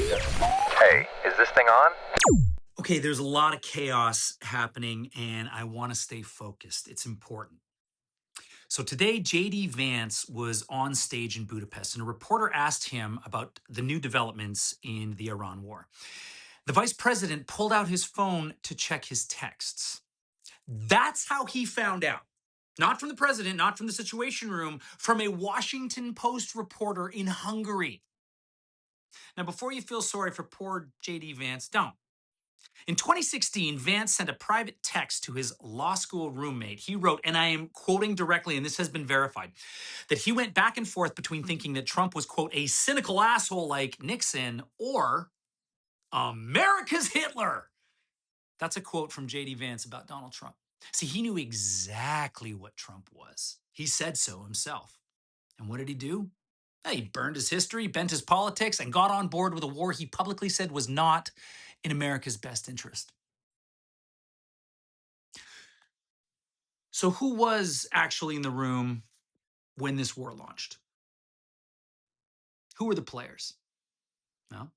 Hey, is this thing on? Okay, there's a lot of chaos happening, and I want to stay focused. It's important. So today, JD Vance was on stage in Budapest, and a reporter asked him about the new developments in the Iran war. The vice president pulled out his phone to check his texts. That's how he found out. Not from the president, not from the Situation Room, from a Washington Post reporter in Hungary. Now, before you feel sorry for poor JD Vance, don't. In 2016, Vance sent a private text to his law school roommate. He wrote, and I am quoting directly, and this has been verified, that he went back and forth between thinking that Trump was, quote, a cynical asshole like Nixon or America's Hitler. That's a quote from JD Vance about Donald Trump. See, he knew exactly what Trump was. He said so himself. And what did he do? He burned his history, bent his politics, and got on board with a war he publicly said was not in America's best interest. So who was actually in the room when this war launched? Who were the players? Well,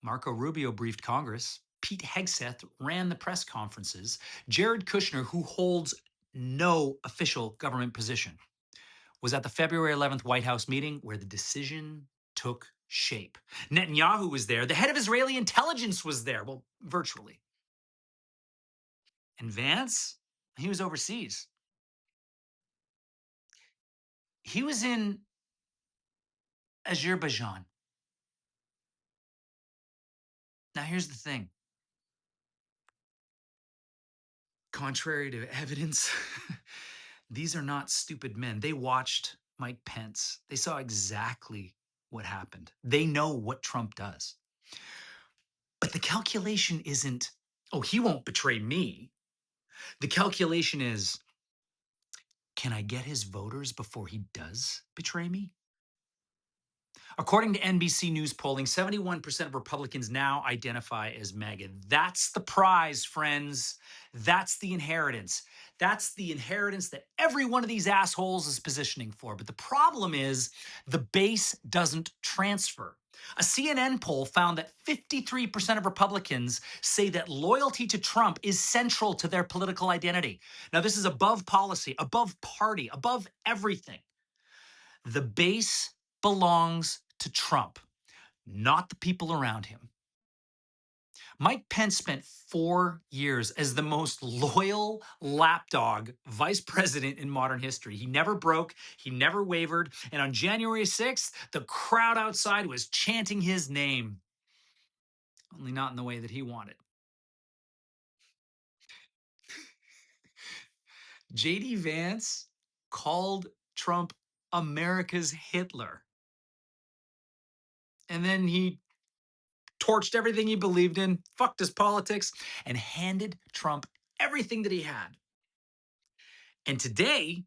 Marco Rubio briefed Congress. Pete Hegseth ran the press conferences. Jared Kushner, who holds no official government position, was at the February 11th White House meeting where the decision took shape. Netanyahu was there. The head of Israeli intelligence was there, well, virtually. And Vance, he was overseas. He was in Azerbaijan. Now, here's the thing. Contrary to evidence, these are not stupid men. They watched Mike Pence. They saw exactly what happened. They know what Trump does. But the calculation isn't, oh, he won't betray me. The calculation is, can I get his voters before he does betray me? According to NBC News polling, 71% of Republicans now identify as MAGA. That's the prize, friends. That's the inheritance. That's the inheritance that every one of these assholes is positioning for. But the problem is the base doesn't transfer. A CNN poll found that 53% of Republicans say that loyalty to Trump is central to their political identity. Now, this is above policy, above party, above everything. The base belongs to Trump, not the people around him. Mike Pence spent 4 years as the most loyal lapdog vice president in modern history. He never broke, he never wavered, and on January 6th, the crowd outside was chanting his name, only not in the way that he wanted. JD Vance called Trump America's Hitler. And then he torched everything he believed in, fucked his politics, and handed Trump everything that he had. And today,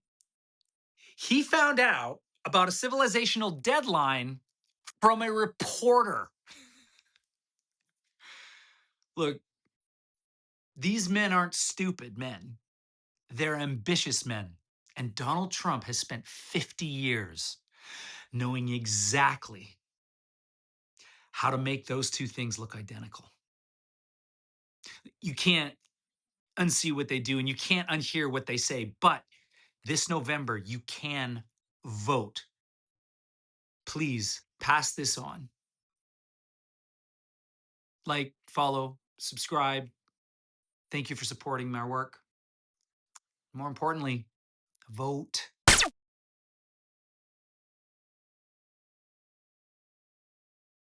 he found out about a civilizational deadline from a reporter. Look, these men aren't stupid men. They're ambitious men. And Donald Trump has spent 50 years knowing exactly how to make those two things look identical. You can't unsee what they do and you can't unhear what they say, but this November, you can vote. Please pass this on. Like, follow, subscribe. Thank you for supporting my work. More importantly, vote.